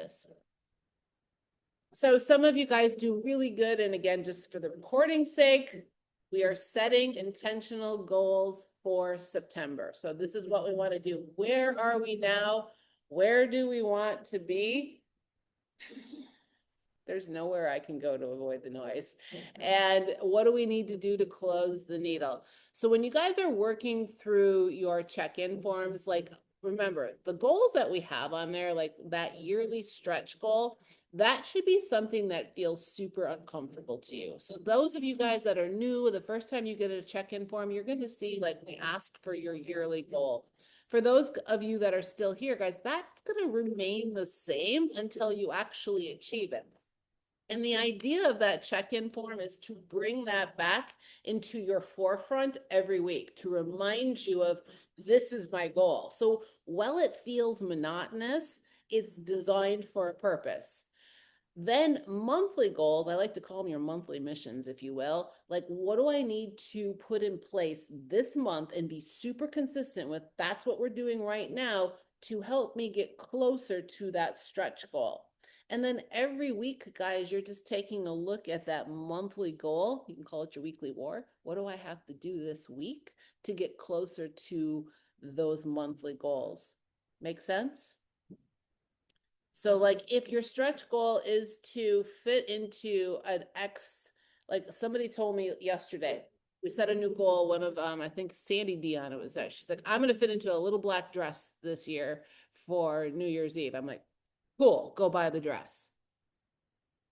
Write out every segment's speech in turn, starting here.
this. So some of you guys do really good. And again, just for the recording's sake, we are setting intentional goals for September. So this is what we want to do. Where are we now? Where do we want to be? There's nowhere I can go to avoid the noise. And what do we need to do to close the needle? So when you guys are working through your check-in forms, like remember the goals that we have on there, like that yearly stretch goal, that should be something that feels super uncomfortable to you. So those of you guys that are new, the first time you get a check-in form, you're going to see like we asked for your yearly goal. For those of you that are still here, guys, that's going to remain the same until you actually achieve it. And the idea of that check-in form is to bring that back into your forefront every week to remind you of this is my goal. So while it feels monotonous, it's designed for a purpose. Then monthly goals, I like to call them your monthly missions, if you will. Like, what do I need to put in place this month and be super consistent with? That's what we're doing right now to help me get closer to that stretch goal. And then every week, guys, you're just taking a look at that monthly goal. You can call it your weekly war. What do I have to do this week to get closer to those monthly goals? Make sense? So like if your stretch goal is to fit into an X, like somebody told me yesterday, we set a new goal. One of I think Sandy Dion, it was that. She's like, I'm going to fit into a little black dress this year for New Year's Eve. I'm like, cool, go buy the dress.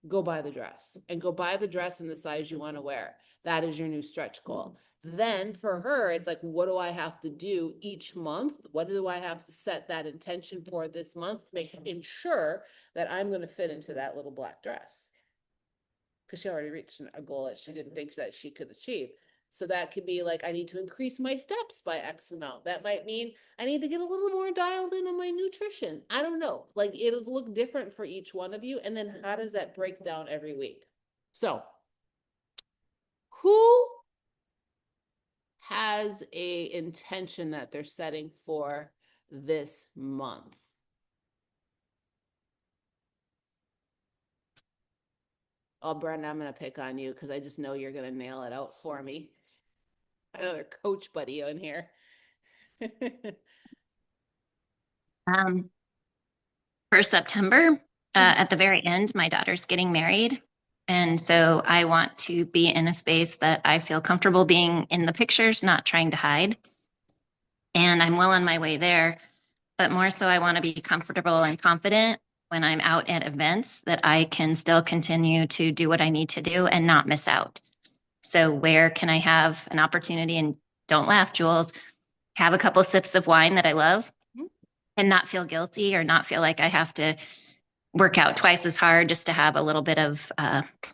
Go buy the dress and go buy the dress in the size you want to wear. That is your new stretch goal. Then for her, it's like, what do I have to do each month? What do I have to set that intention for this month to make ensure that I'm going to fit into that little black dress? Because she already reached a goal that she didn't think that she could achieve. So that could be like, I need to increase my steps by X amount. That might mean I need to get a little more dialed in on my nutrition. I don't know. Like it'll look different for each one of you. And then how does that break down every week? So who has a intention that they're setting for this month? Oh, Brenda, I'm going to pick on you because I just know you're going to nail it out for me. Another coach buddy on here. Um, for September, at the very end, my daughter's getting married. And so I want to be in a space that I feel comfortable being in the pictures, not trying to hide. And I'm well on my way there, but more so I want to be comfortable and confident when I'm out at events that I can still continue to do what I need to do and not miss out. So where can I have an opportunity, and don't laugh, Jules, have a couple sips of wine that I love and not feel guilty or not feel like I have to work out twice as hard just to have a little bit of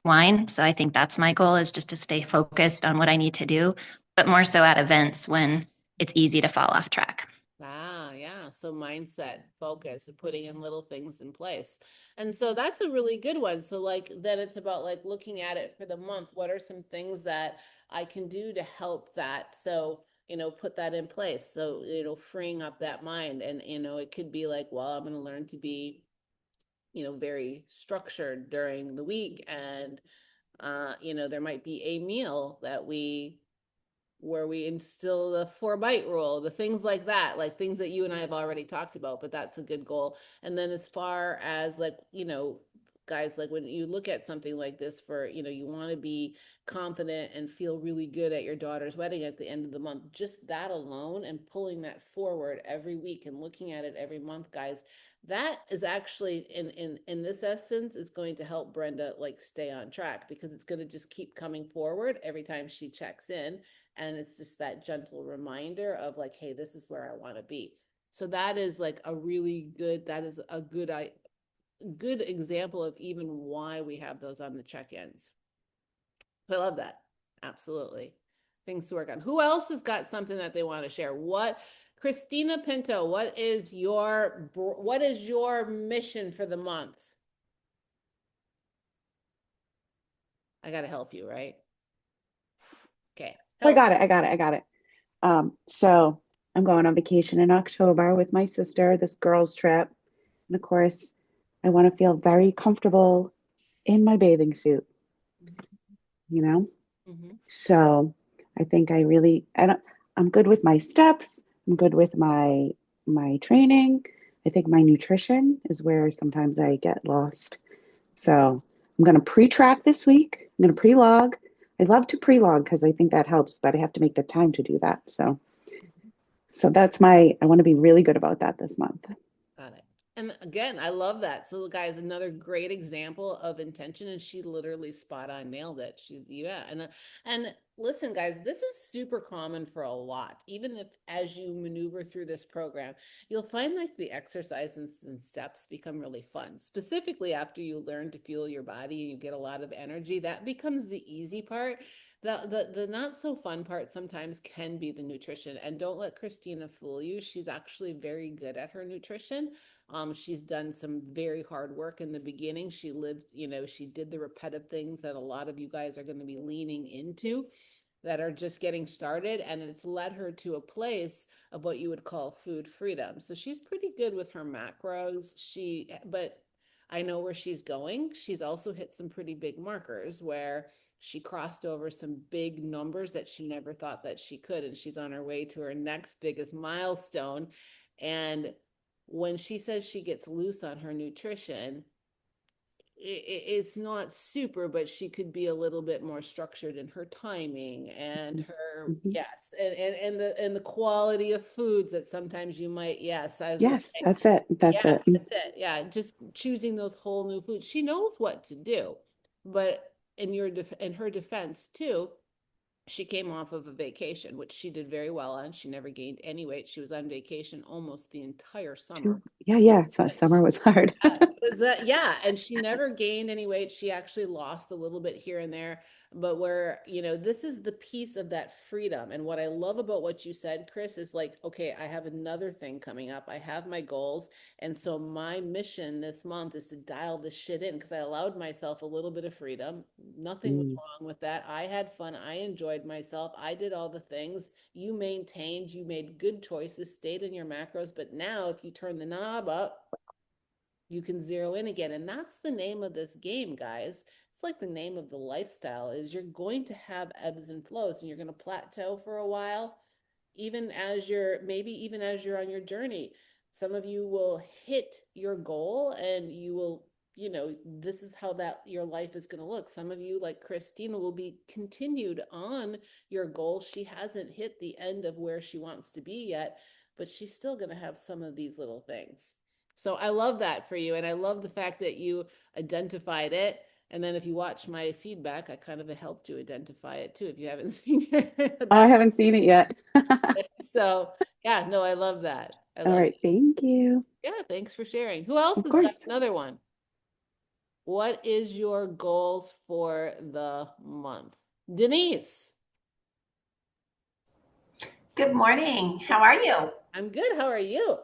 wine. So I think that's my goal, is just to stay focused on what I need to do, but more so at events when it's easy to fall off track. Ah, yeah. So mindset, focus, and putting in little things in place. And so that's a really good one. So like then it's about like looking at it for the month. What are some things that I can do to help that? So, put that in place. So, freeing up that mind. And, it could be like, well, I'm going to learn to be, very structured during the week. And, there might be a meal that where we instill the 4-bite rule, the things like that, like things that you and I have already talked about, but that's a good goal. And then as far as like, guys, like when you look at something like this for, you want to be confident and feel really good at your daughter's wedding at the end of the month, just that alone and pulling that forward every week and looking at it every month, guys, that is actually in this essence is going to help Brenda like stay on track, because it's going to just keep coming forward every time she checks in. And it's just that gentle reminder of like, hey, this is where I want to be. So that is like a really good, that is a good example of even why we have those on the check-ins. So I love that. Absolutely. Things to work on. Who else has got something that they want to share? Christina Pinto, what is your mission for the month? I got to help you, right? Okay. I got it. So I'm going on vacation in October with my sister, this girls trip. And of course, I want to feel very comfortable in my bathing suit, you know? Mm-hmm. So I think I don't, I'm good with my steps. I'm good with my training. I think my nutrition is where sometimes I get lost. So I'm going to pre-track this week. I'm going to pre-log. I love to pre-log because I think that helps, but I have to make the time to do that. So that's I want to be really good about that this month. Got it. And again, I love that. So, guys, another great example of intention, and she literally spot on nailed it. She's yeah, and listen, guys, this is super common for a lot. Even if as you maneuver through this program, you'll find like the exercises and steps become really fun. Specifically, after you learn to fuel your body and you get a lot of energy, that becomes the easy part. The not so fun part sometimes can be the nutrition. And don't let Christina fool you. She's actually very good at her nutrition. She's done some very hard work in the beginning. She lived, she did the repetitive things that a lot of you guys are going to be leaning into that are just getting started. And it's led her to a place of what you would call food freedom. So she's pretty good with her macros. But I know where she's going. She's also hit some pretty big markers where she crossed over some big numbers that she never thought that she could. And she's on her way to her next biggest milestone. And when she says she gets loose on her nutrition, it's not super, but she could be a little bit more structured in her timing and her Mhm. yes, and the quality of foods that sometimes you might yes, I was gonna Yes, that's it. That's yeah, it. that's it. Yeah, just choosing those whole new foods. She knows what to do, but in her defense too, she came off of a vacation, which she did very well on. She never gained any weight. She was on vacation almost the entire summer. Yeah, yeah. So summer was hard. Was that yeah, and she never gained any weight. She actually lost a little bit here and there, but where, this is the piece of that freedom. And what I love about what you said, Chris, is like, okay, I have another thing coming up. I have my goals, and so my mission this month is to dial this shit in because I allowed myself a little bit of freedom. Nothing was Mm, wrong with that. I had fun. I enjoyed myself. I did all the things. You maintained, you made good choices, stayed in your macros, but now if you turn the knob up, you can zero in again. And that's the name of this game, guys. It's like the name of the lifestyle is you're going to have ebbs and flows and you're going to plateau for a while, maybe even as you're on your journey. Some of you will hit your goal and you will, this is how that your life is going to look. Some of you, like Christina, will be continued on your goal. She hasn't hit the end of where she wants to be yet, but she's still going to have some of these little things. So I love that for you. And I love the fact that you identified it. And then if you watch my feedback, I kind of helped you identify it too, if you haven't seen I that. haven't seen it yet. So yeah, no, I love that. I All love right, thank you. it. Yeah, thanks for sharing. Who else Of has got course. another one? What is your goals for the month? Denise, Good morning. How are you? I'm good. How are you?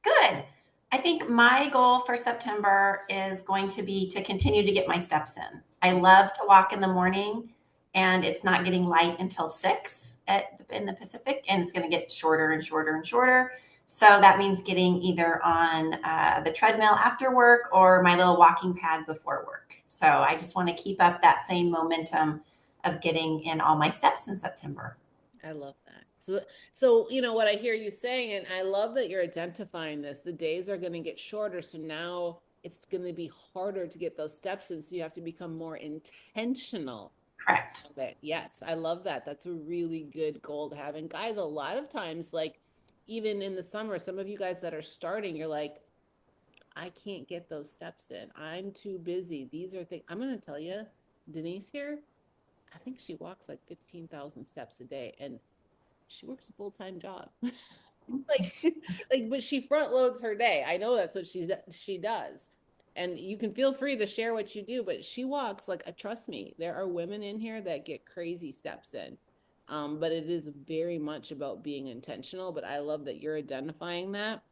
Good. I think my goal for September is going to be to continue to get my steps in. I love to walk in the morning, and it's not getting light until 6 in the Pacific, and it's going to get shorter and shorter and shorter. So that means getting either on the treadmill after work or my little walking pad before work. So I just want to keep up that same momentum of getting in all my steps in September. I love that. So what I hear you saying, and I love that you're identifying this. The days are going to get shorter, so now it's going to be harder to get those steps in. So you have to become more intentional. Correct. Okay. Yes, I love that. That's a really good goal to have. And guys, a lot of times, like even in the summer, some of you guys that are starting, you're like, I can't get those steps in. I'm too busy. These are things I'm going to tell you, Denise here. I think she walks like 15,000 steps a day, and she works a full-time job. like but she front loads her day. I know that's what she does. And you can feel free to share what you do, but she walks like trust me, there are women in here that get crazy steps in. But it is very much about being intentional. But I love that you're identifying that.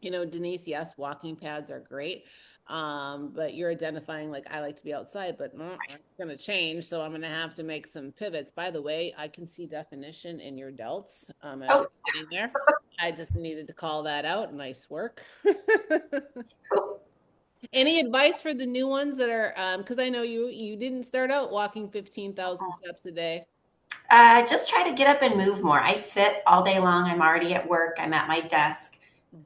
Denise, yes, walking pads are great. But you're identifying like I like to be outside, but it's going to change. So I'm going to have to make some pivots. By the way, I can see definition in your delts as Oh, you're sitting there. I just needed to call that out. Nice work. cool. Any advice for the new ones that are, because I know you didn't start out walking 15,000 steps a day. Just try to get up and move more. I sit all day long. I'm already at work. I'm at my desk.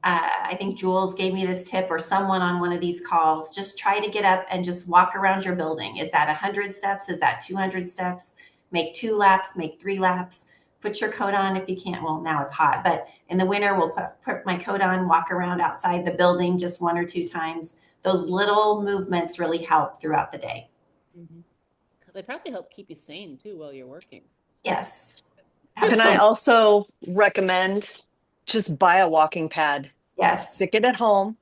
I think Jules gave me this tip, or someone on one of these calls. Just try to get up and just walk around your building. Is that 100 steps? Is that 200 steps? Make 2 laps, make 3 laps. Put your coat on if you can't. Well, now it's hot, but in the winter, we'll put my coat on, walk around outside the building just 1 or 2 times. Those little movements really help throughout the day. Mm-hmm. They probably help keep you sane too while you're working. Yes. Can I also recommend just buy a walking pad? Yes. Stick it at home,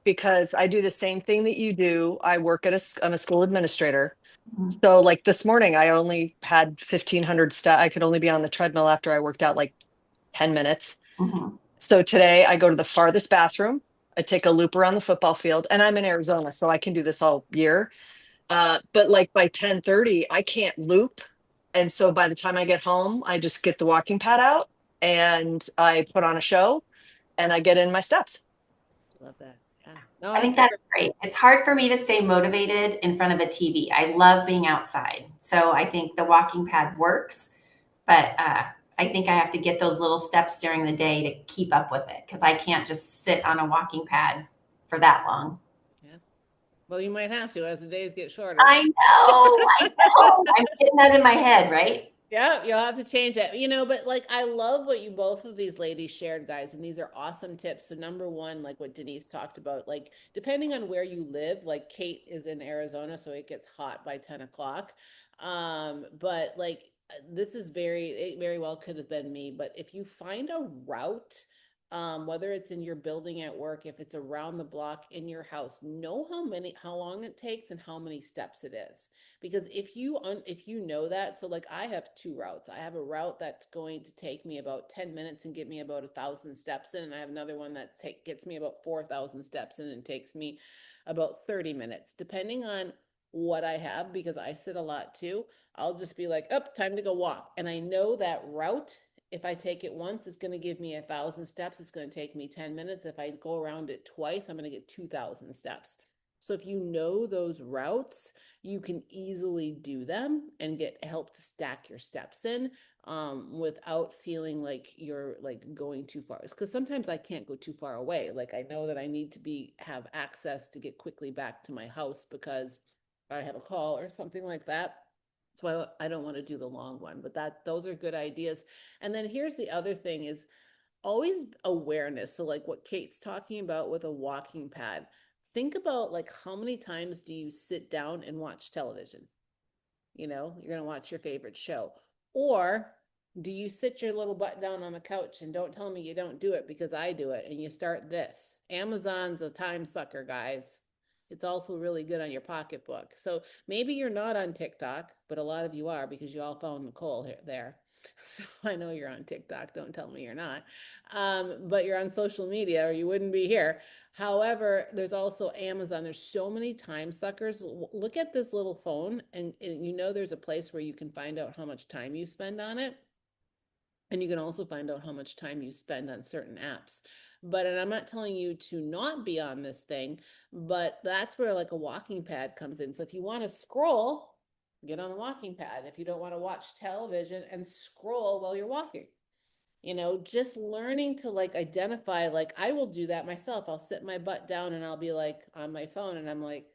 because I do the same thing that you do. I work at I'm a school administrator. Mhm. So like this morning, I only had 1,500 steps. I could only be on the treadmill after I worked out like 10 minutes. Mhm. So today I go to the farthest bathroom. I take a loop around the football field, and I'm in Arizona, so I can do this all year. But like by 10:30, I can't loop. And so by the time I get home, I just get the walking pad out and I put on a show and I get in my steps. Love that. Yeah. No, I think that's great. It's hard for me to stay motivated in front of a TV. I love being outside. So I think the walking pad works, but I think I have to get those little steps during the day to keep up with it, because I can't just sit on a walking pad for that long. Yeah. Well, you might have to as the days get shorter. I know. I'm getting that in my head, right? Yeah, you'll have to change it. But like I love what you both of these ladies shared, guys, and these are awesome tips. So number one, like what Denise talked about, like depending on where you live, like Kate is in Arizona, so it gets hot by 10 o'clock. But like this is it very well could have been me, but if you find a route, whether it's in your building at work, if it's around the block in your house, know how long it takes and how many steps it is. Because if you know that, so like I have 2 routes. I have a route that's going to take me about 10 minutes and get me about 1,000 steps in, and I have another one that gets me about 4,000 steps in and takes me about 30 minutes, depending on what I have, because I sit a lot too. I'll just be like, oh, time to go walk. And I know that route, if I take it once, it's going to give me 1,000 steps. It's going to take me 10 minutes. If I go around it twice, I'm going to get 2,000 steps. So if you know those routes, you can easily do them and get help to stack your steps in without feeling like you're like going too far. Because sometimes I can't go too far away. Like I know that I need to have access to get quickly back to my house because I have a call or something like that. So I don't want to do the long one, but those are good ideas. And then here's the other thing is always awareness. So like what Kate's talking about with a walking pad, think about like how many times do you sit down and watch television? You're going to watch your favorite show. Or do you sit your little butt down on the couch, and don't tell me you don't do it, because I do it, and you start this. Amazon's a time sucker, guys. It's also really good on your pocketbook. So maybe you're not on TikTok, but a lot of you are, because you all found Nicole there. So I know you're on TikTok. Don't tell me you're not. But you're on social media or you wouldn't be here. However, there's also Amazon. There's so many time suckers. Look at this little phone, and there's a place where you can find out how much time you spend on it. And you can also find out how much time you spend on certain apps. And I'm not telling you to not be on this thing, but that's where like a walking pad comes in. So if you want to scroll, get on the walking pad. If you don't want to watch television and scroll while you're walking, just learning to like identify, like I will do that myself. I'll sit my butt down and I'll be like on my phone and I'm like,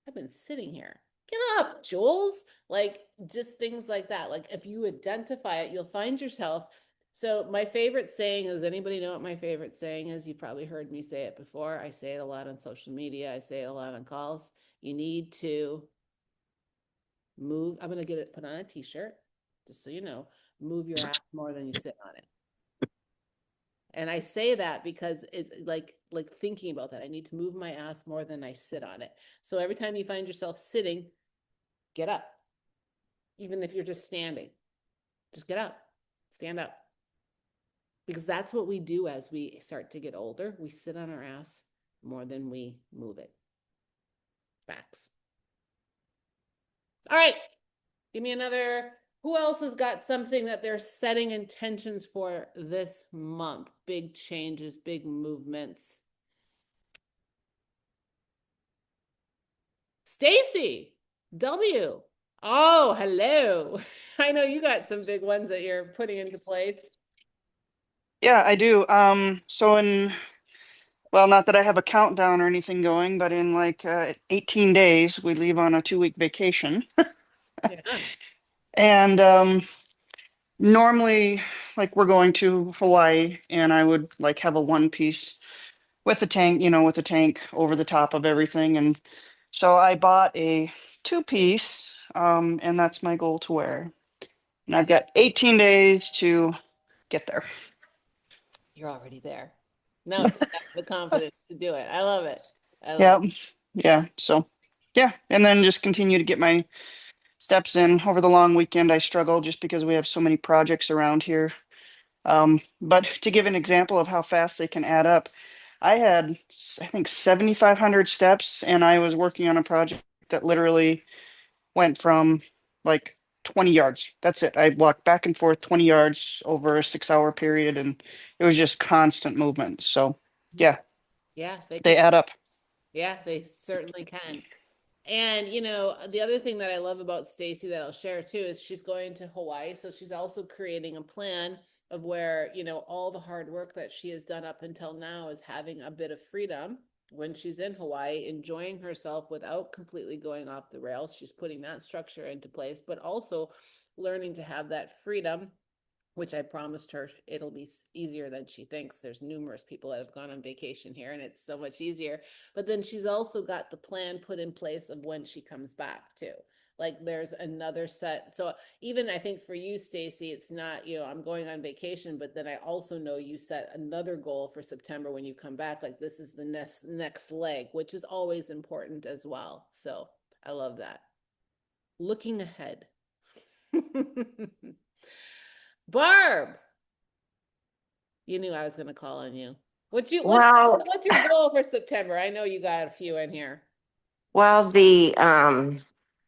I've been sitting here. Get up, Jules. Like just things like that. Like if you identify it, you'll find yourself. So my favorite saying is, anybody know what my favorite saying is? You've probably heard me say it before. I say it a lot on social media. I say it a lot on calls. You need to move. I'm going to get it put on a t-shirt, just so you know, move your ass more than you sit on it. And I say that because it's like thinking about that. I need to move my ass more than I sit on it. So every time you find yourself sitting, get up. Even if you're just standing, just get up, stand up. Because that's what we do as we start to get older. We sit on our ass more than we move it. Facts. All right. Give me another. Who else has got something that they're setting intentions for this month? Big changes, big movements. Stacy W. Oh, hello. I know you got some big ones that you're putting into place. Yeah, I do. Well, not that I have a countdown or anything going, but in like 18 days, we leave on a 2-week vacation. Yeah. And normally, like we're going to Hawaii, and I would like have a one piece with the tank, with the tank over the top of everything. And so I bought a 2-piece, and that's my goal to wear. And I've got 18 days to get there. You're already there. No, it's the confidence to do it. I love it. I love Yeah. it. Yeah. So, yeah. And then just continue to get my steps in. Over the long weekend, I struggle just because we have so many projects around here. But to give an example of how fast they can add up, I had, I think, 7,500 steps, and I was working on a project that literally went from like 20 yards. That's it. I walked back and forth 20 yards over a 6-hour period, and it was just constant movement. So, yeah, Yeah, they they can. add up. Yeah, they certainly can. And the other thing that I love about Stacy that I'll share too is she's going to Hawaii, so she's also creating a plan of where, all the hard work that she has done up until now is having a bit of freedom when she's in Hawaii, enjoying herself without completely going off the rails. She's putting that structure into place, but also learning to have that freedom, which I promised her it'll be easier than she thinks. There's numerous people that have gone on vacation here and it's so much easier. But then she's also got the plan put in place of when she comes back too. Like there's another set. So even I think for you, Stacy, it's not, I'm going on vacation, but then I also know you set another goal for September when you come back. Like this is the next leg, which is always important as well. So I love that. Looking ahead. Barb, you knew I was going to call on you. What's Well, your goal for September? I know you got a few in here. well, the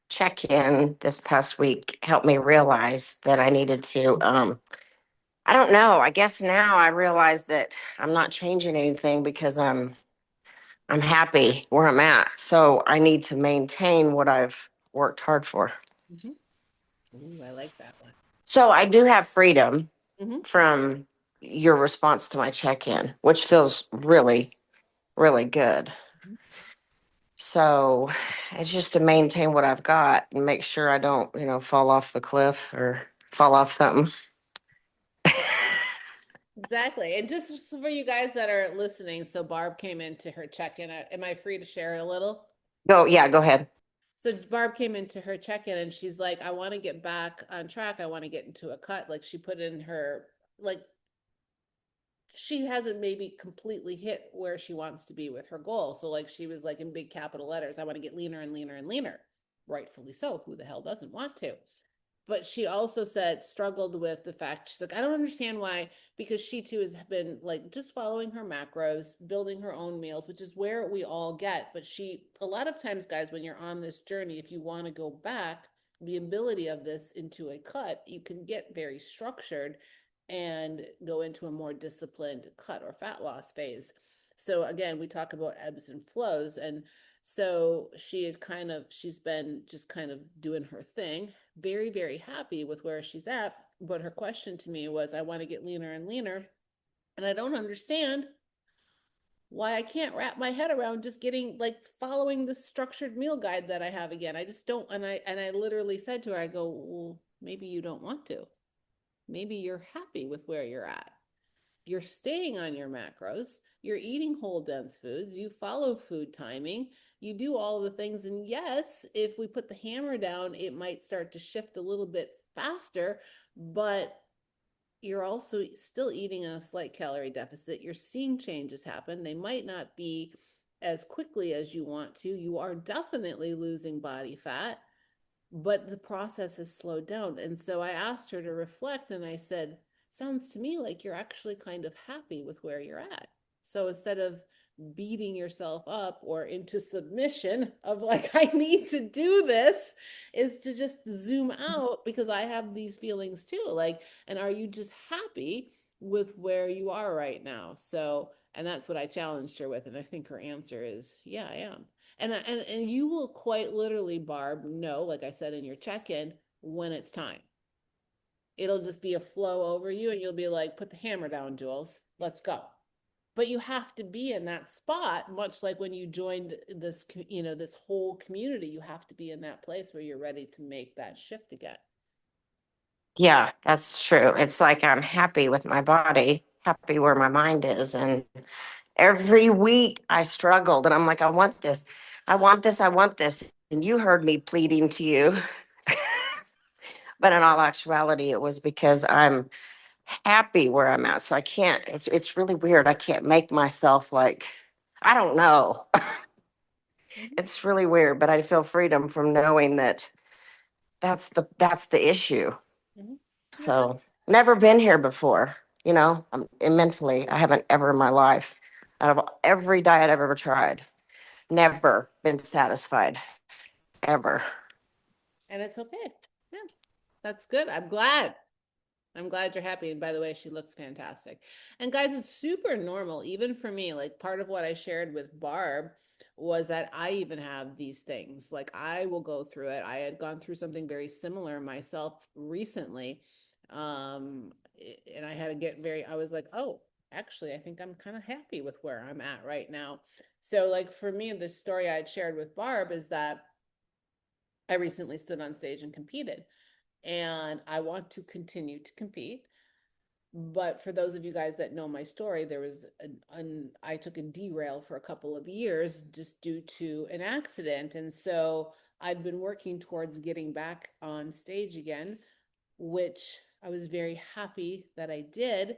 check-in this past week helped me realize that I needed to I don't know. I guess now I realize that I'm not changing anything because I'm happy where I'm at. So I need to maintain what I've worked hard for. Mm-hmm. Ooh, I like that one. So I do have freedom Mm-hmm. from your response to my check-in, which feels really, really good. So it's just to maintain what I've got and make sure I don't, fall off the cliff or fall off something. Exactly. And just for you guys that are listening, so Barb came into her check-in. Am I free to share a little? Go ahead. So Barb came into her check-in and she's like, I want to get back on track. I want to get into a cut. Like she put in her, like, she hasn't maybe completely hit where she wants to be with her goal. So like she was like in big capital letters, I want to get leaner and leaner and leaner. Rightfully so. Who the hell doesn't want to? But she also said struggled with the fact she's like, I don't understand why, because she too has been like just following her macros, building her own meals, which is where we all get. But a lot of times, guys, when you're on this journey, if you want to go back, the ability of this into a cut, you can get very structured and go into a more disciplined cut or fat loss phase. So again, we talk about ebbs and flows. And so she's been just kind of doing her thing, very, very happy with where she's at. But her question to me was, I want to get leaner and leaner. And I don't understand why I can't wrap my head around just getting like following the structured meal guide that I have again. I just don't. And I literally said to her, I go, well, maybe you don't want to. Maybe you're happy with where you're at. You're staying on your macros, you're eating whole dense foods, you follow food timing, you do all the things. And yes, if we put the hammer down, it might start to shift a little bit faster, but you're also still eating a slight calorie deficit. You're seeing changes happen. They might not be as quickly as you want to. You are definitely losing body fat, but the process has slowed down. And so I asked her to reflect and I said, sounds to me like you're actually kind of happy with where you're at. So instead of beating yourself up or into submission of like, I need to do this, is to just zoom out because I have these feelings too. Like, and are you just happy with where you are right now? So, and that's what I challenged her with. And I think her answer is, yeah, I am. And you will quite literally, Barb, know, like I said in your check-in, when it's time. It'll just be a flow over you and you'll be like, put the hammer down, Jules, let's go. But you have to be in that spot, much like when you joined this, this whole community, you have to be in that place where you're ready to make that shift again. Yeah, that's true. It's like I'm happy with my body, happy where my mind is. And every week I struggled and I'm like, I want this. I want this. I want this. And you heard me pleading to you. But in all actuality, it was because I'm happy where I'm at. So I can't, it's really weird. I can't make myself like, I don't know. It's really weird, but I feel freedom from knowing that that's the issue. Mhm. So never been here before, and mentally, I haven't ever in my life, out of every diet I've ever tried, never been satisfied, ever. And it's okay. Yeah, that's good. I'm glad. You're happy. And by the way, she looks fantastic. And guys, it's super normal, even for me. Like part of what I shared with Barb was that I even have these things. Like I will go through it. I had gone through something very similar myself recently. And I had to I was like, oh, actually, I think I'm kind of happy with where I'm at right now. So like for me, the story I had shared with Barb is that I recently stood on stage and competed. And I want to continue to compete. But for those of you guys that know my story, there was I took a derail for a couple of years just due to an accident. And so I'd been working towards getting back on stage again, which I was very happy that I did.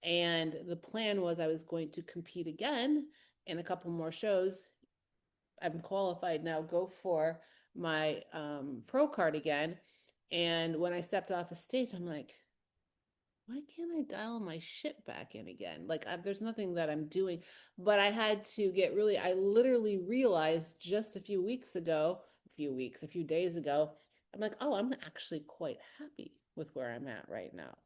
And the plan was I was going to compete again in a couple more shows. I'm qualified now, go for my pro card again. And when I stepped off the stage, I'm like, why can't I dial my shit back in again? Like, there's nothing that I'm doing, but I had to I literally realized just a few days ago, I'm like, oh, I'm actually quite happy with where I'm at right now.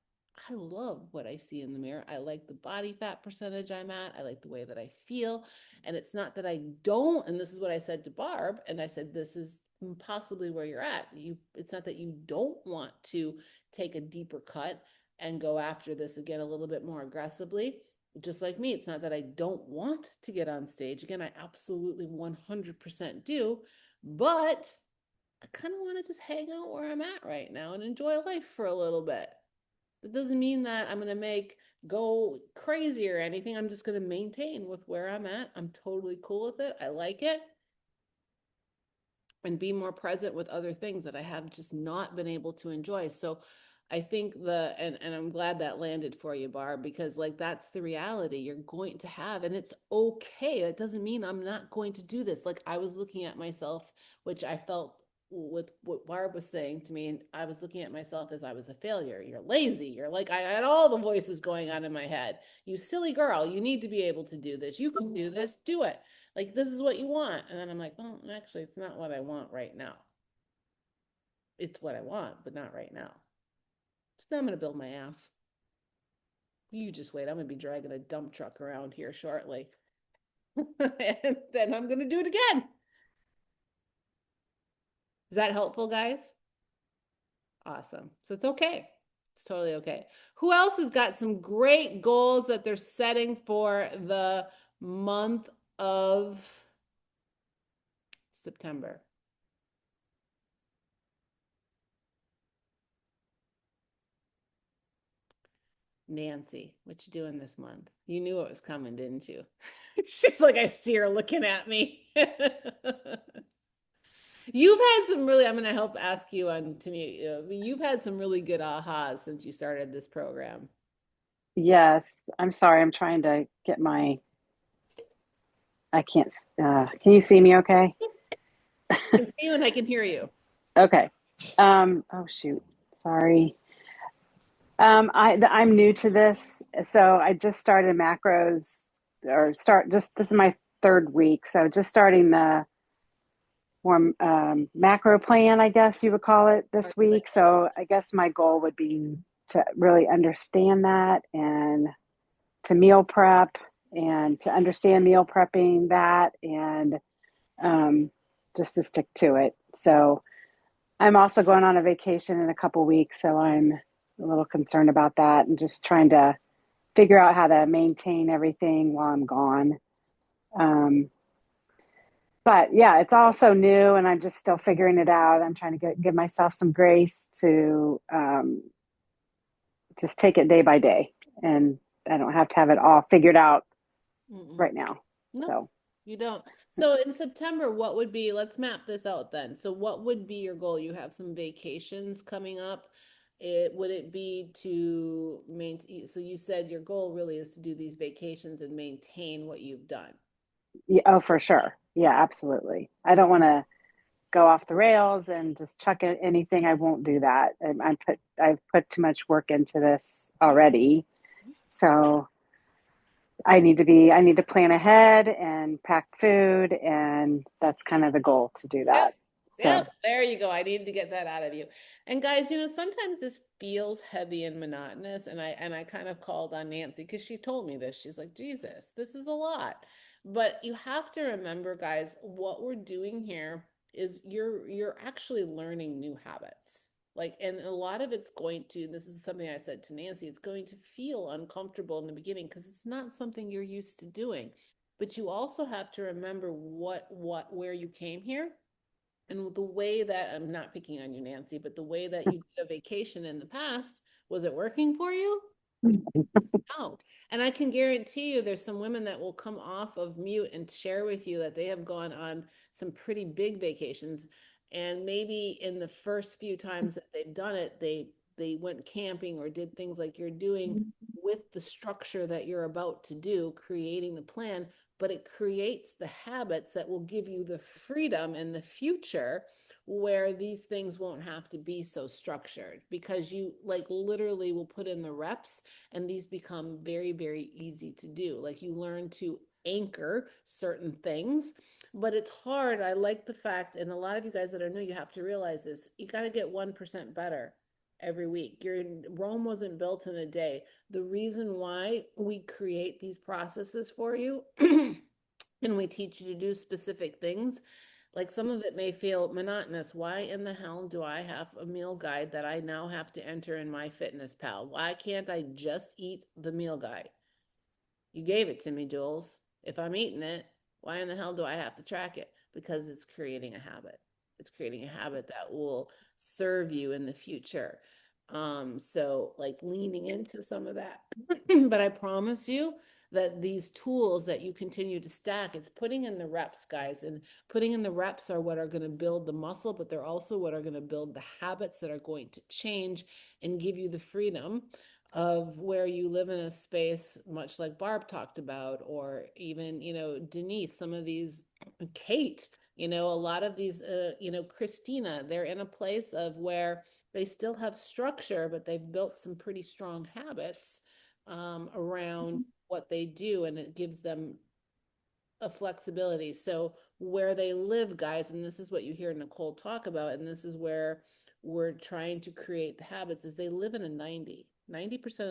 I love what I see in the mirror. I like the body fat percentage I'm at. I like the way that I feel. And it's not that I don't, and this is what I said to Barb, and I said, this is possibly where you're at. It's not that you don't want to take a deeper cut and go after this again a little bit more aggressively. Just like me, it's not that I don't want to get on stage again. I absolutely 100% do, but I kind of want to just hang out where I'm at right now and enjoy life for a little bit. That doesn't mean that I'm going to go crazy or anything. I'm just going to maintain with where I'm at. I'm totally cool with it. I like it. And be more present with other things that I have just not been able to enjoy. So I think and I'm glad that landed for you, Barb, because like that's the reality you're going to have, and it's okay. That doesn't mean I'm not going to do this. Like I was looking at myself, which I felt with what Barb was saying to me, and I was looking at myself as I was a failure. You're lazy. You're like, I had all the voices going on in my head. You silly girl, you need to be able to do this. You can do this, do it. Like, this is what you want. And then I'm like, well, actually, it's not what I want right now. It's what I want, but not right now. So now I'm going to build my ass. You just wait. I'm going to be dragging a dump truck around here shortly. And then I'm going to do it again. Is that helpful, guys? Awesome. So it's okay. It's totally okay. Who else has got some great goals that they're setting for the month of September? Nancy, what you doing this month? You knew it was coming, didn't you? She's like, I see her looking at me. You've had some really, I'm going to help ask you on to me. You've had some really good ahas since you started this program. Yes, I'm sorry. I'm trying to get I can't, can you see me okay? I can see you and I can hear you. Okay. Oh shoot. Sorry. I'm new to this, so I just started macros this is my third week. So just starting the more macro plan, I guess you would call it this week. So I guess my goal would be to really understand that and to meal prep and to understand meal prepping that and just to stick to it. So I'm also going on a vacation in a couple weeks, so I'm a little concerned about that and just trying to figure out how to maintain everything while I'm gone. Um, but yeah, it's all so new, and I'm just still figuring it out. I'm trying to give myself some grace to just take it day by day, and I don't have to have it all figured out Mm-mm. right now. No, So you don't. So in September, what would be, let's map this out then. So what would be your goal? You have some vacations coming up. Would it be to maintain, so you said your goal really is to do these vacations and maintain what you've done. yeah, oh, for sure, yeah, absolutely. I don't want to go off the rails and just chuck in anything. I won't do that. I've put too much work into this already. So I need to plan ahead and pack food, and that's kind of the goal to do Yep. that. Yep. So There you go. I needed to get that out of you. And guys, sometimes this feels heavy and monotonous. And I kind of called on Nancy because she told me this. She's like, Jesus, this is a lot. But you have to remember, guys, what we're doing here is you're actually learning new habits. Like, and a lot of it's going to, this is something I said to Nancy, it's going to feel uncomfortable in the beginning because it's not something you're used to doing. But you also have to remember where you came here and the way that, I'm not picking on you, Nancy, but the way that you did a vacation in the past, was it working for you? No. And I can guarantee you there's some women that will come off of mute and share with you that they have gone on some pretty big vacations. And maybe in the first few times that they've done it, they went camping or did things like you're doing with the structure that you're about to do, creating the plan, but it creates the habits that will give you the freedom in the future where these things won't have to be so structured because you like literally will put in the reps and these become very, very easy to do. Like you learn to anchor certain things, but it's hard. I like the fact, and a lot of you guys that are new, you have to realize this, you got to get 1% better every week. Your Rome wasn't built in a day. The reason why we create these processes for you and we teach you to do specific things, like some of it may feel monotonous. Why in the hell do I have a meal guide that I now have to enter in my fitness pal? Why can't I just eat the meal guide? You gave it to me, Jules. If I'm eating it, why in the hell do I have to track it? Because it's creating a habit. It's creating a habit that will serve you in the future. So like leaning into some of that. But I promise you that these tools that you continue to stack, it's putting in the reps, guys. And putting in the reps are what are going to build the muscle, but they're also what are going to build the habits that are going to change and give you the freedom of where you live in a space, much like Barb talked about, or even, Denise, some of these, Kate, a lot of these, Christina, they're in a place of where they still have structure, but they've built some pretty strong habits around what they do, and it gives them a flexibility. So where they live, guys, and this is what you hear Nicole talk about, and this is where we're trying to create the habits, is they live in a 90%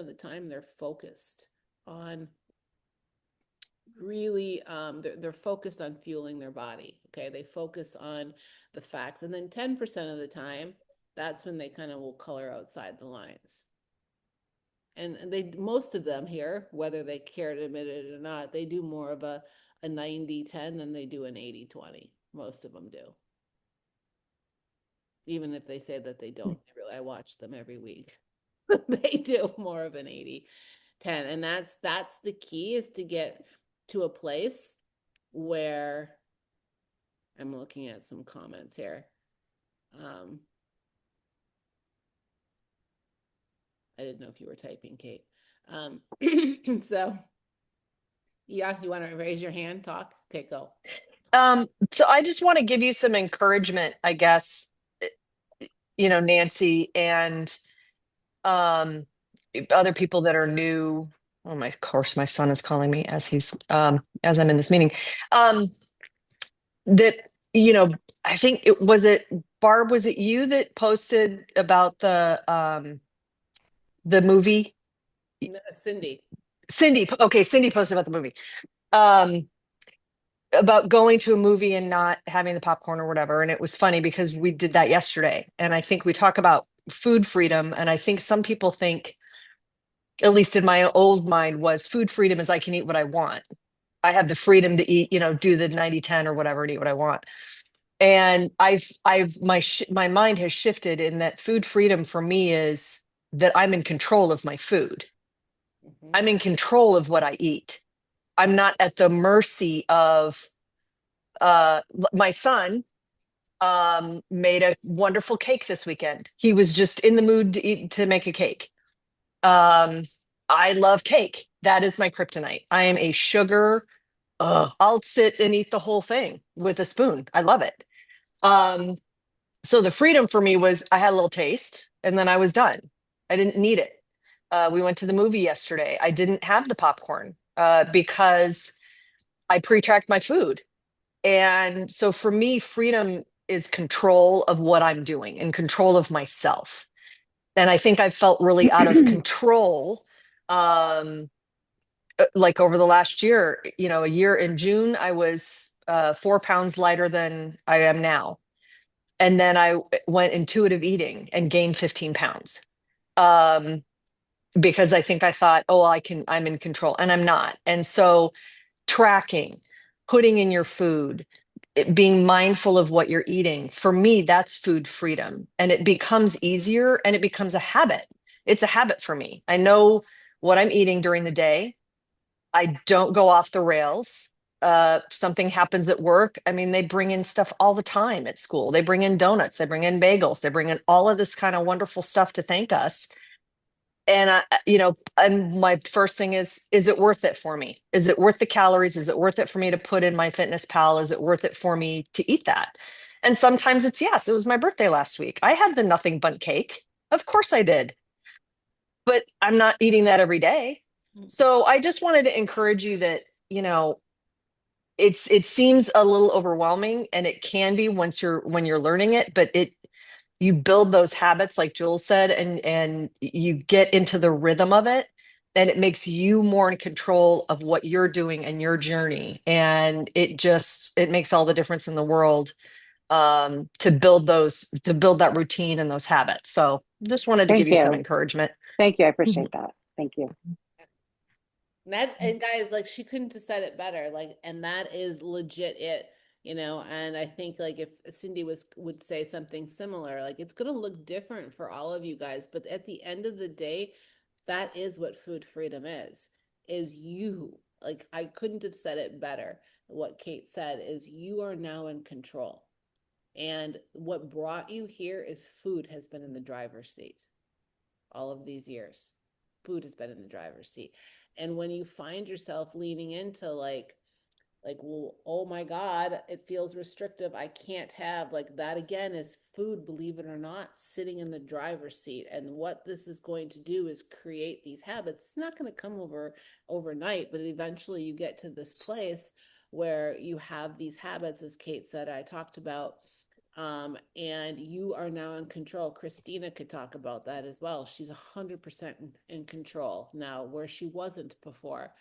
of the time they're focused on really they're focused on fueling their body. Okay, they focus on the facts, and then 10% of the time that's when they kind of will color outside the lines. And they, most of them here, whether they care to admit it or not, they do more of a 90-10 than they do an 80-20. Most of them do, even if they say that they don't. Really, I watch them every week. They do more of an 80-10, and that's the key, is to get to a place where, I'm looking at some comments here. I didn't know if you were typing, Kate. So yeah, you want to raise your hand, talk? Okay, go. So I just want to give you some encouragement, I guess, Nancy, and other people that are new. Oh my, of course, my son is calling me as I'm in this meeting. That, I think Barb, was it you that posted about the movie? Cindy. Cindy. Okay, Cindy posted about the movie. about going to a movie and not having the popcorn or whatever. And it was funny because we did that yesterday. And I think we talk about food freedom. And I think some people think, at least in my old mind, was food freedom is I can eat what I want. I have the freedom to eat, do the 90-10 or whatever and eat what I want. And my mind has shifted in that food freedom for me is that I'm in control of my food. Mhm. I'm in control of what I eat. I'm not at the mercy of my son made a wonderful cake this weekend. He was just in the mood to make a cake. I love cake. That is my kryptonite. I am a sugar. I'll sit and eat the whole thing with a spoon. I love it. So the freedom for me was I had a little taste and then I was done. I didn't need it. We went to the movie yesterday. I didn't have the popcorn because I pre-tracked my food. And so for me, freedom is control of what I'm doing and control of myself. And I think I felt really out of control. Like over the last year, a year in June, I was 4 pounds lighter than I am now. And then I went intuitive eating and gained 15 pounds. Because I think I thought, oh, I'm in control, and I'm not. And so tracking, putting in your food, being mindful of what you're eating, for me, that's food freedom. And it becomes easier and it becomes a habit. It's a habit for me. I know what I'm eating during the day. I don't go off the rails. Something happens at work. I mean, they bring in stuff all the time at school. They bring in donuts, they bring in bagels, they bring in all of this kind of wonderful stuff to thank us. And and my first thing is it worth it for me? Is it worth the calories? Is it worth it for me to put in my fitness pal? Is it worth it for me to eat that? And sometimes it's yes. It was my birthday last week. I had the nothing bundt cake. Of course I did. But I'm not eating that every day. So I just wanted to encourage you that, it seems a little overwhelming, and it can be when you're learning it, but you build those habits like Jules said, and you get into the rhythm of it, and it makes you more in control of what you're doing and your journey, and it makes all the difference in the world, to build that routine and those habits. So just wanted to give Thank you some you. encouragement. Thank you. I appreciate that. Thank you. And guys, like she couldn't have said it better. Like, and that is legit it, and I think like if Cindy would say something similar, like it's gonna look different for all of you guys, but at the end of the day, that is what food freedom is you. Like I couldn't have said it better. What Kate said is you are now in control. And what brought you here is food has been in the driver's seat all of these years. Food has been in the driver's seat. And when you find yourself leaning into well, oh my God, it feels restrictive. I can't have like that again is food, believe it or not, sitting in the driver's seat. And what this is going to do is create these habits. It's not going to come overnight, but eventually you get to this place where you have these habits, as Kate said, I talked about, and you are now in control. Christina could talk about that as well. She's 100% in control now, where she wasn't before.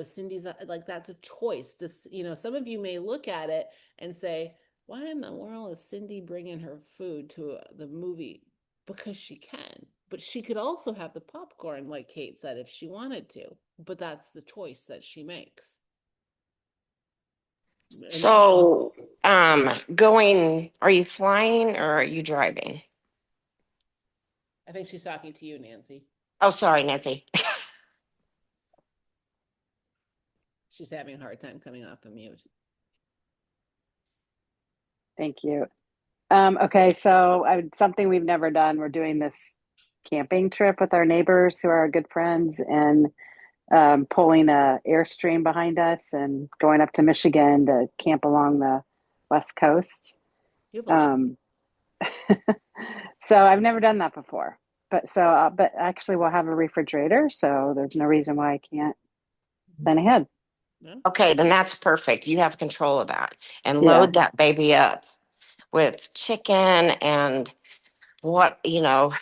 Cindy's like, that's a choice. This, some of you may look at it and say, why in the world is Cindy bringing her food to the movie? Because she can. But she could also have the popcorn, like Kate said, if she wanted to. But that's the choice that she makes. So, are you flying or are you driving? I think she's talking to you, Nancy. Oh, sorry, Nancy. She's having a hard time coming off of mute. Thank you. Okay, so something we've never done. We're doing this camping trip with our neighbors who are good friends, and pulling a Airstream behind us and going up to Michigan to camp along the West Coast. You have a lot. So I've never done that before, but actually we'll have a refrigerator, so there's no reason why I can't plan ahead. Okay, then that's perfect. You have control of that and Yeah. load that baby up with chicken and what,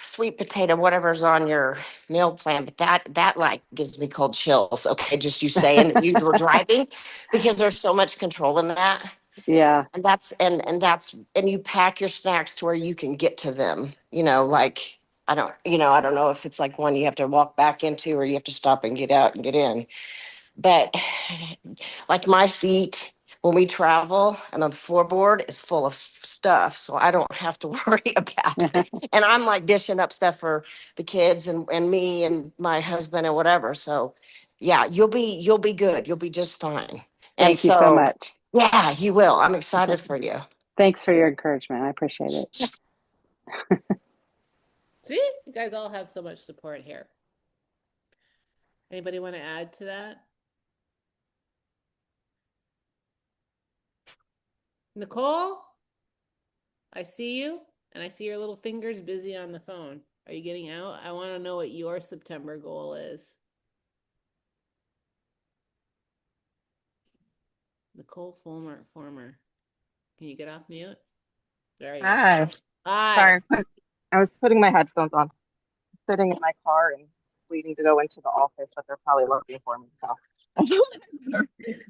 sweet potato, whatever's on your meal plan. But that like gives me cold chills. Okay, just you saying that you were driving, because there's so much control in that. Yeah. And and you pack your snacks to where you can get to them. Like I don't know if it's like one you have to walk back into or you have to stop and get out and get in. But like my feet when we travel and the floorboard is full of stuff, so I don't have to worry about it. And I'm like dishing up stuff for the kids and me and my husband and whatever. So yeah, you'll be good. You'll be just fine. And Thank you so so much. yeah, you will. I'm excited for you. Thanks for your encouragement. I appreciate it. See, you guys all have so much support here. Anybody want to add to that? Nicole, I see you, and I see your little fingers busy on the phone. Are you getting out? I want to know what your September goal is. Nicole Former. Can you get off mute? There you go. Hi. Hi. Sorry, I was putting my headphones on, sitting in my car and waiting to go into the office, but they're probably looking for me. So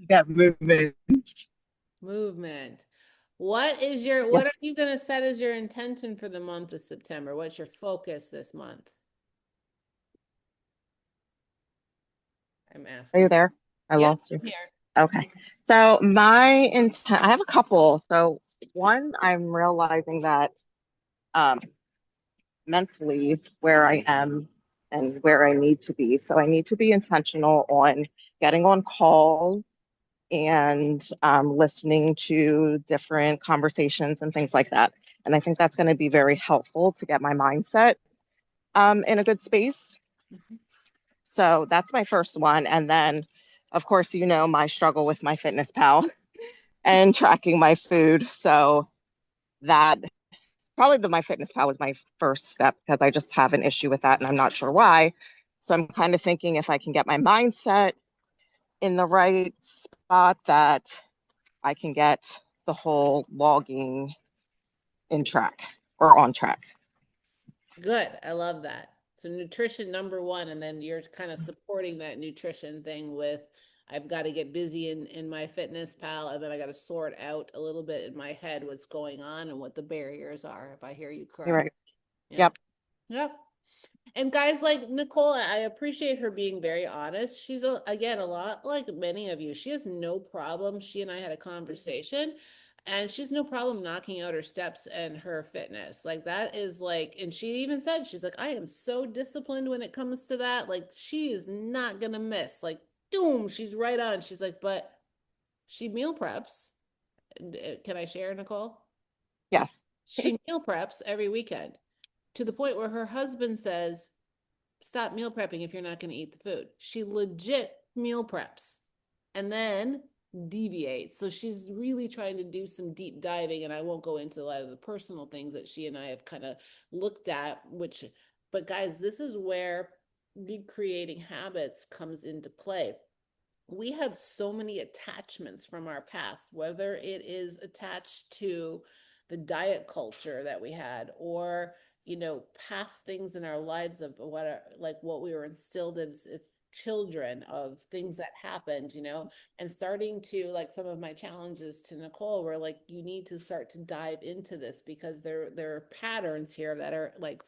got movement. Movement. What Yeah. are you going to set as your intention for the month of September? What's your focus this month? I'm Are asking. you there? I Yep, lost you. I'm here. Okay. So my intent, I have a couple. So one, I'm realizing that um, mentally where I am and where I need to be. So I need to be intentional on getting on calls and listening to different conversations and things like that. And I think that's going to be very helpful to get my mindset in a good space. Mhm. So that's my first one. And then, of course, my struggle with my Fitness Pal and tracking my food. So that probably my Fitness Pal was my first step because I just have an issue with that and I'm not sure why. So I'm kind of thinking if I can get my mindset in the right spot, that I can get the whole logging in track or on track. Good. I love that. So nutrition number one, and then you're kind of supporting that nutrition thing with I've got to get busy in my Fitness Pal, and then I got to sort out a little bit in my head what's going on and what the barriers are, if I hear you You're correct. right. Yeah. Yep. Yep. And guys like Nicole, I appreciate her being very honest. She's again a lot like many of you. She has no problem. She and I had a conversation, and she's no problem knocking out her steps and her fitness. Like that is like, and she even said she's like, I am so disciplined when it comes to that. Like she is not gonna miss. Like, doom, she's right on. She's like, but she meal preps. Can I share, Nicole? Yes. She meal preps every weekend to the point where her husband says, stop meal prepping if you're not going to eat the food. She legit meal preps and then deviates. So she's really trying to do some deep diving, and I won't go into a lot of the personal things that she and I have kind of looked at, but guys, this is where big creating habits comes into play. We have so many attachments from our past, whether it is attached to the diet culture that we had, or past things in our lives of what we were instilled as children, of things that happened, and starting to, like, some of my challenges to Nicole were like, you need to start to dive into this because there are patterns here that are like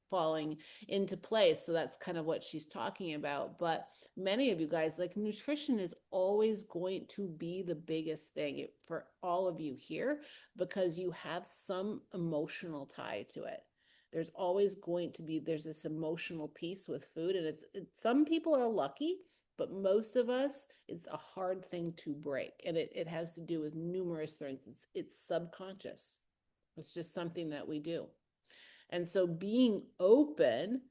falling into place. So that's kind of what she's talking about. But many of you guys, like, nutrition is always going to be the biggest thing for all of you here because you have some emotional tie to it. There's always going to be, there's this emotional piece with food, and some people are lucky, but most of us, it's a hard thing to break. And it has to do with numerous things. It's subconscious. It's just something that we do. And so being open,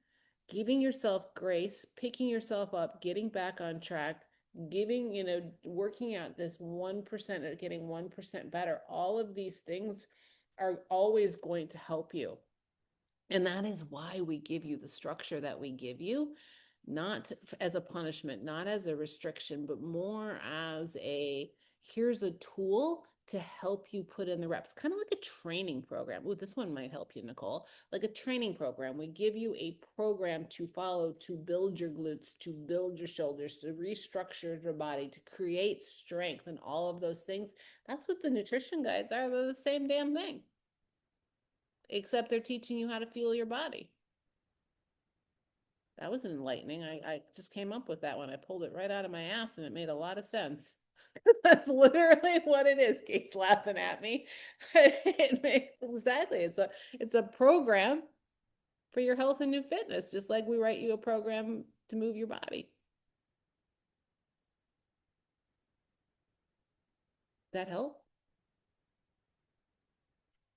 giving yourself grace, picking yourself up, getting back on track, working out this 1% or getting 1% better, all of these things are always going to help you. And that is why we give you the structure that we give you, not as a punishment, not as a restriction, but more as here's a tool to help you put in the reps, kind of like a training program. Oh, this one might help you, Nicole. Like a training program. We give you a program to follow to build your glutes, to build your shoulders, to restructure your body, to create strength and all of those things. That's what the nutrition guides are. They're the same damn thing, except they're teaching you how to feel your body. That was enlightening. I just came up with that one. I pulled it right out of my ass and it made a lot of sense. That's literally what it is. Kate's laughing at me. It makes exactly. It's a program for your health and new fitness, just like we write you a program to move your body. That help?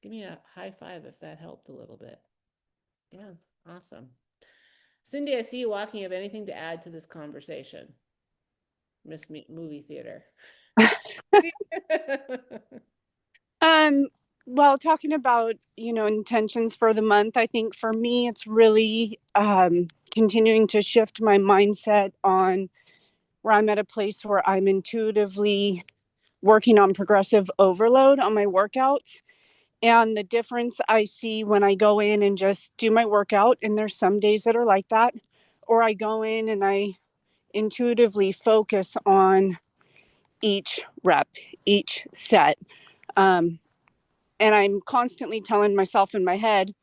Give me a high five if that helped a little bit. Yeah, awesome. Cindy, I see you walking. You have anything to add to this conversation? Miss me movie theater. Well, talking about, intentions for the month, I think for me, it's really continuing to shift my mindset on where I'm at a place where I'm intuitively working on progressive overload on my workouts. And the difference I see when I go in and just do my workout, and there's some days that are like that, or I go in and I intuitively focus on each rep, each set. Um, and I'm constantly telling myself in my head,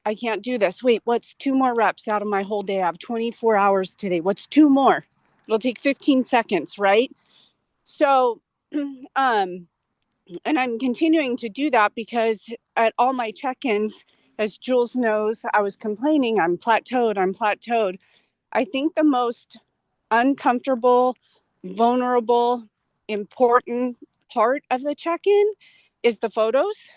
I can't do this. Wait, what's 2 more reps out of my whole day? I have 24 hours today. What's 2 more? It'll take 15 seconds, right? So, and I'm continuing to do that because at all my check-ins, as Jules knows, I was complaining, I'm plateaued. I think the most uncomfortable, vulnerable, important part of the check-in is the photos,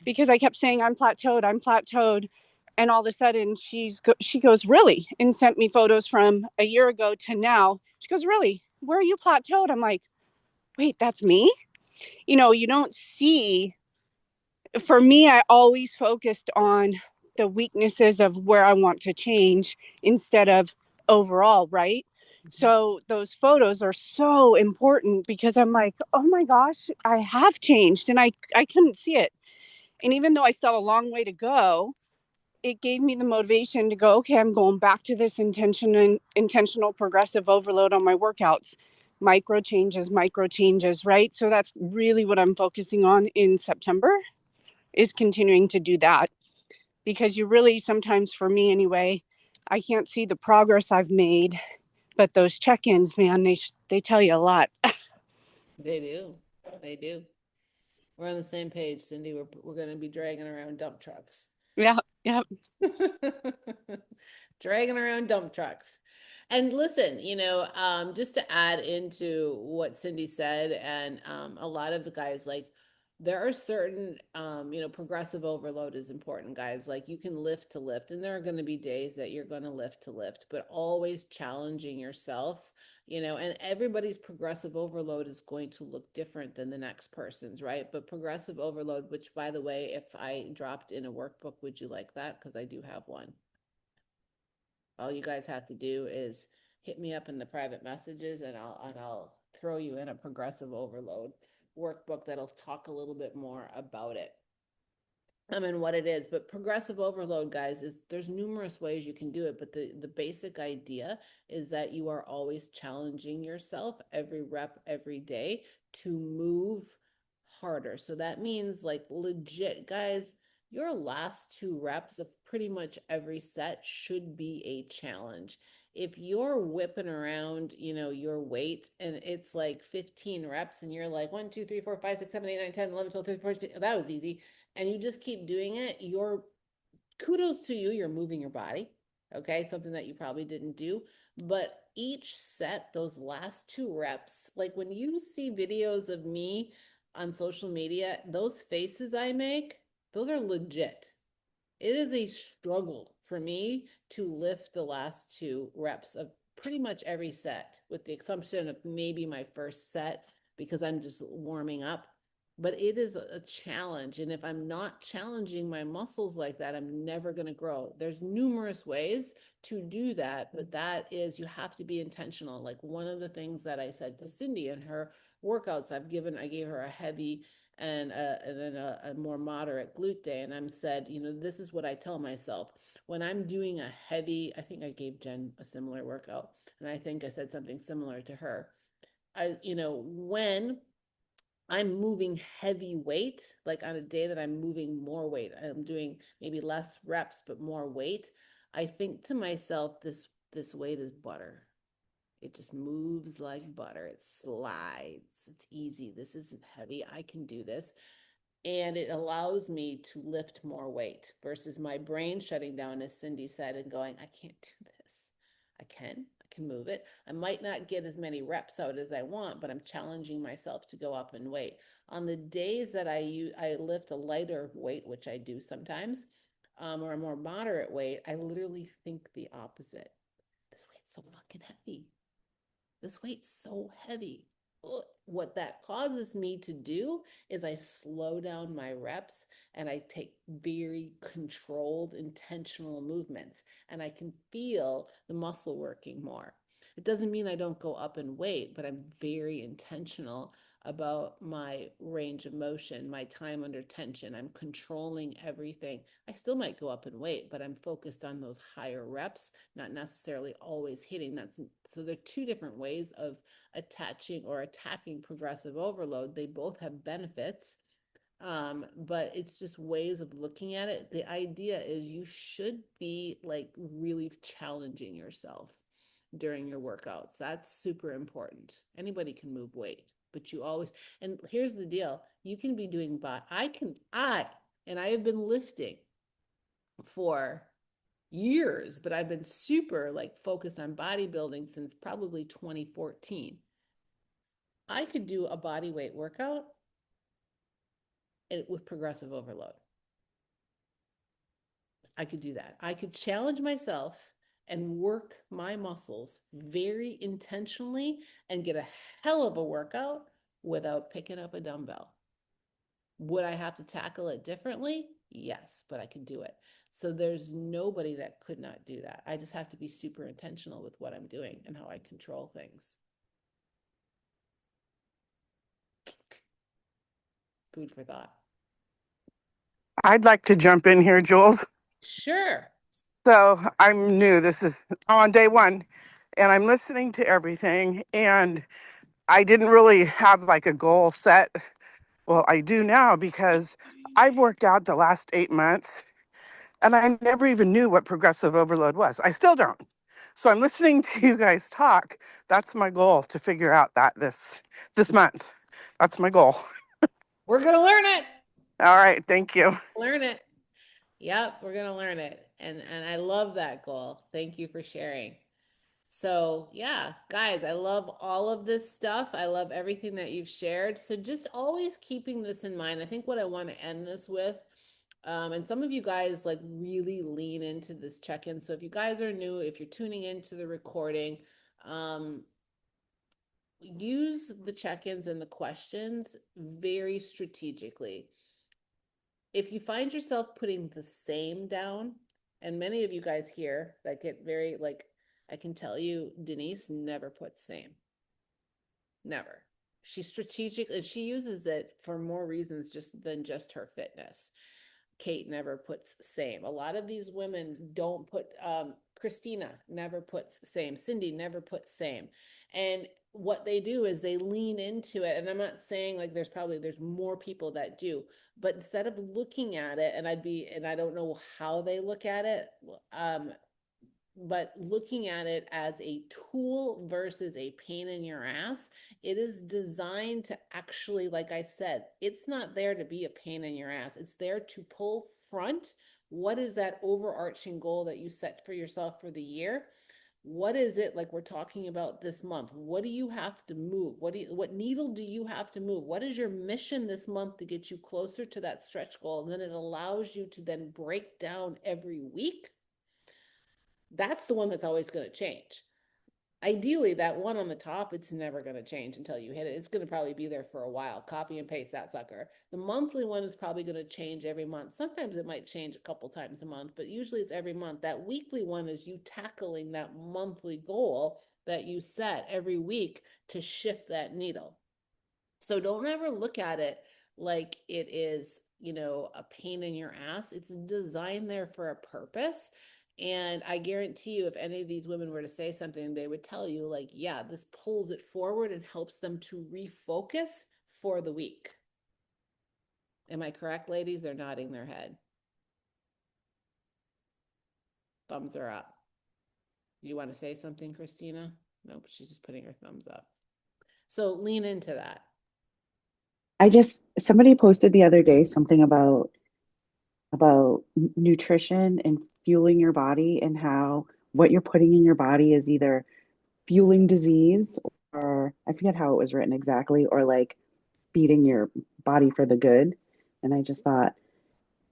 because I kept saying I'm plateaued, and all of a sudden she goes, really, and sent me photos from a year ago to now. She goes, really, where are you plateaued? I'm like, wait, that's me. You don't see. For me, I always focused on the weaknesses of where I want to change instead of overall, right? So those photos are so important because I'm like, oh my gosh, I have changed, and I couldn't see it. And even though I still have a long way to go, it gave me the motivation to go, okay, I'm going back to this intentional progressive overload on my workouts, micro changes, right? So that's really what I'm focusing on in September, is continuing to do that, because you really, sometimes for me anyway, I can't see the progress I've made, but those check-ins, man, they tell you a lot. They do. They do. We're on the same page, Cindy. We're going to be dragging around dump trucks. Yeah. Dragging around dump trucks. And listen, just to add into what Cindy said, and a lot of the guys, like, there are certain, progressive overload is important, guys. Like, you can lift to lift, and there are going to be days that you're going to lift to lift, but always challenging yourself, and everybody's progressive overload is going to look different than the next person's, right? But progressive overload, which, by the way, if I dropped in a workbook, would you like that? Because I do have one. All you guys have to do is hit me up in the private messages, and I'll throw you in a progressive overload workbook that'll talk a little bit more about it. And what it is. But progressive overload, guys, is there's numerous ways you can do it, but the basic idea is that you are always challenging yourself every rep, every day, to move harder. So that means, like, legit, guys, your last 2 reps of pretty much every set should be a challenge. If you're whipping around, your weight, and it's like 15 reps, and you're like 1, 2, 3, 4, 5, 6, 7, 8, 9, 10, 11, 12, 13, 14, 15, that was easy, and you just keep doing it, kudos to you, you're moving your body. Okay, something that you probably didn't do. But each set, those last 2 reps, like when you see videos of me on social media, those faces I make, those are legit. It is a struggle for me to lift the last 2 reps of pretty much every set, with the exception of maybe my first set, because I'm just warming up. But it is a challenge. And if I'm not challenging my muscles like that, I'm never going to grow. There's numerous ways to do that, but that is, you have to be intentional. Like, one of the things that I said to Cindy in her workouts I gave her a heavy and then a more moderate glute day. And I'm said, you know, this is what I tell myself when I'm doing a heavy, I think I gave Jen a similar workout, and I think I said something similar to her. You know, when I'm moving heavy weight, like on a day that I'm moving more weight, I'm doing maybe less reps, but more weight. I think to myself, this weight is butter. It just moves like butter. It slides. It's easy. This isn't heavy. I can do this. And it allows me to lift more weight versus my brain shutting down, as Cindy said, and going, I can't do this. I can move it. I might not get as many reps out as I want, but I'm challenging myself to go up in weight. On the days that I lift a lighter weight, which I do sometimes, or a more moderate weight, I literally think the opposite. This weight's so fucking heavy. This weight's so heavy. What that causes me to do is I slow down my reps and I take very controlled, intentional movements, and I can feel the muscle working more. It doesn't mean I don't go up in weight, but I'm very intentional about my range of motion, my time under tension. I'm controlling everything. I still might go up in weight, but I'm focused on those higher reps, not necessarily always hitting. So there are two different ways of attaching or attacking progressive overload. They both have benefits, but it's just ways of looking at it. The idea is you should be like really challenging yourself during your workouts. That's super important. Anybody can move weight, but you always, and here's the deal, you can be doing, and I have been lifting for years, but I've been super like focused on bodybuilding since probably 2014. I could do a body weight workout with progressive overload. I could do that. I could challenge myself and work my muscles very intentionally and get a hell of a workout without picking up a dumbbell. Would I have to tackle it differently? Yes, but I can do it. So there's nobody that could not do that. I just have to be super intentional with what I'm doing and how I control things. Food for thought. I'd like to jump in here, Jules. Sure. So I'm new. This is on day one, and I'm listening to everything. And I didn't really have like a goal set. Well, I do now because I've worked out the last 8 months, and I never even knew what progressive overload was. I still don't. So I'm listening to you guys talk. That's my goal, to figure out that this month. That's my goal. We're going to learn it. All right. Thank you. Learn it. Yep, we're going to learn it. And I love that goal. Thank you for sharing. So yeah, guys, I love all of this stuff. I love everything that you've shared. So just always keeping this in mind. I think what I want to end this with, and some of you guys like really lean into this check-in. So if you guys are new, if you're tuning into the recording, use the check-ins and the questions very strategically. If you find yourself putting the same down, and many of you guys here that get very like, I can tell you, Denise never puts same. Never. She's strategic, and she uses it for more reasons than just her fitness. Kate never puts same. A lot of these women don't put, Christina never puts same. Cindy never puts same. And what they do is they lean into it. And I'm not saying like there's more people that do, but instead of looking at it, and I don't know how they look at it, but looking at it as a tool versus a pain in your ass, it is designed to actually, like I said, it's not there to be a pain in your ass. It's there to pull front. What is that overarching goal that you set for yourself for the year? What is it like we're talking about this month? What do you have to move? What needle do you have to move? What is your mission this month to get you closer to that stretch goal? And then it allows you to then break down every week. That's the one that's always going to change. Ideally, that one on the top, it's never going to change until you hit it. It's going to probably be there for a while. Copy and paste that sucker. The monthly one is probably going to change every month. Sometimes it might change a couple times a month, but usually it's every month. That weekly one is you tackling that monthly goal that you set every week to shift that needle. So don't ever look at it like it is, you know, a pain in your ass. It's designed there for a purpose. And I guarantee you, if any of these women were to say something, they would tell you, like, yeah, this pulls it forward and helps them to refocus for the week. Am I correct, ladies? They're nodding their head. Thumbs are up. You want to say something, Christina? Nope, she's just putting her thumbs up. So lean into that. Somebody posted the other day something about nutrition and fueling your body, and how what you're putting in your body is either fueling disease, or I forget how it was written exactly, or like feeding your body for the good. And I just thought,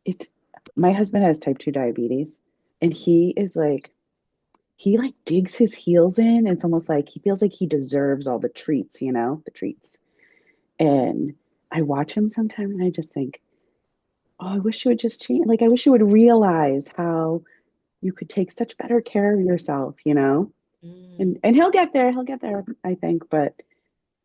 it's my husband has type 2 diabetes, and he like digs his heels in. It's almost like he feels like he deserves all the treats, the treats. And I watch him sometimes and I just think, oh, I wish you would just change. Like, I wish you would realize how you could take such better care of yourself. And he'll get there, I think. But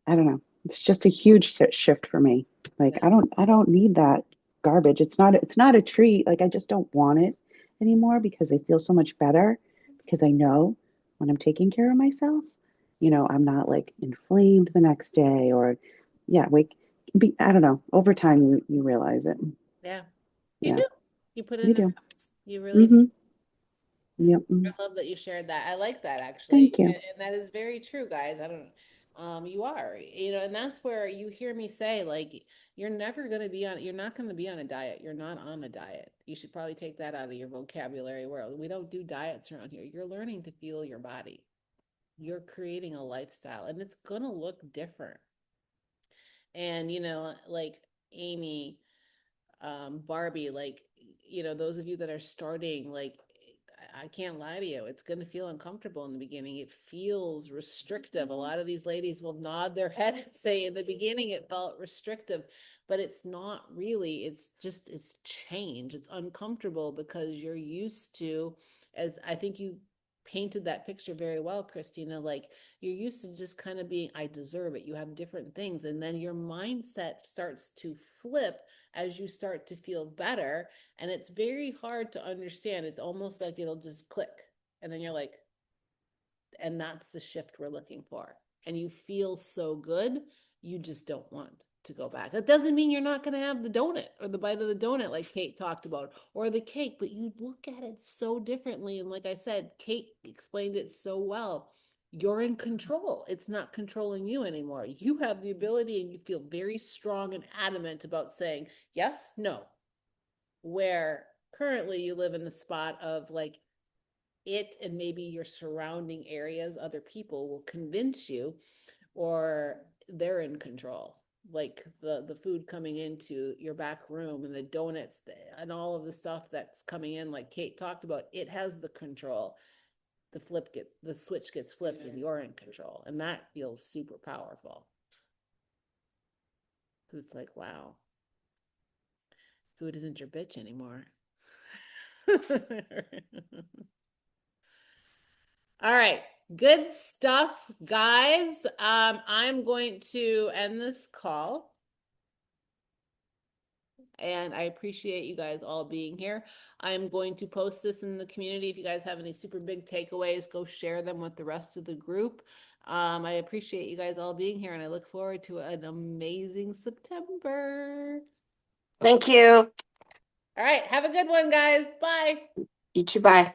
I don't know. It's just a huge shift for me. Like, I don't need that garbage. It's not a treat. Like, I just don't want it anymore, because I feel so much better, because I know when I'm taking care of myself, I'm not like inflamed the next day, or yeah, I don't know. Over time, you realize it. Yeah, you Yeah, do. You put in you the do. reps. You really do. Mm-hmm. Yep. I love that you shared that. I like that actually. Thank you. And that is very true, guys. I don't you are, and that's where you hear me say, like, you're not going to be on a diet. You're not on a diet. You should probably take that out of your vocabulary world. We don't do diets around here. You're learning to feel your body. You're creating a lifestyle, and it's going to look different. And like Amy, Barbie, like, those of you that are starting, like, I can't lie to you, it's going to feel uncomfortable in the beginning. It feels restrictive. A lot of these ladies will nod their head and say in the beginning it felt restrictive, but it's not really. It's change. It's uncomfortable because you're used to, as I think you painted that picture very well, Christina, like, you're used to just kind of being, I deserve it. You have different things, and then your mindset starts to flip as you start to feel better. And it's very hard to understand. It's almost like it'll just click. And then you're like, and that's the shift we're looking for. And you feel so good, you just don't want to go back. That doesn't mean you're not going to have the donut or the bite of the donut, like Kate talked about, or the cake, but you look at it so differently. And like I said, Kate explained it so well. You're in control. It's not controlling you anymore. You have the ability, and you feel very strong and adamant about saying yes, no. Where currently you live in the spot of, like, it and maybe your surrounding areas, other people will convince you, or they're in control. Like the food coming into your back room, and the donuts and all of the stuff that's coming in, like Kate talked about, it has the control. The switch gets flipped, and you're in control, and that feels super powerful. It's like, wow, food isn't your bitch anymore. All right, good stuff, guys. I'm going to end this call, and I appreciate you guys all being here. I'm going to post this in the community. If you guys have any super big takeaways, go share them with the rest of the group. I appreciate you guys all being here, and I look forward to an amazing September. Thank you. All right, have a good one, guys. Bye. You too. Bye.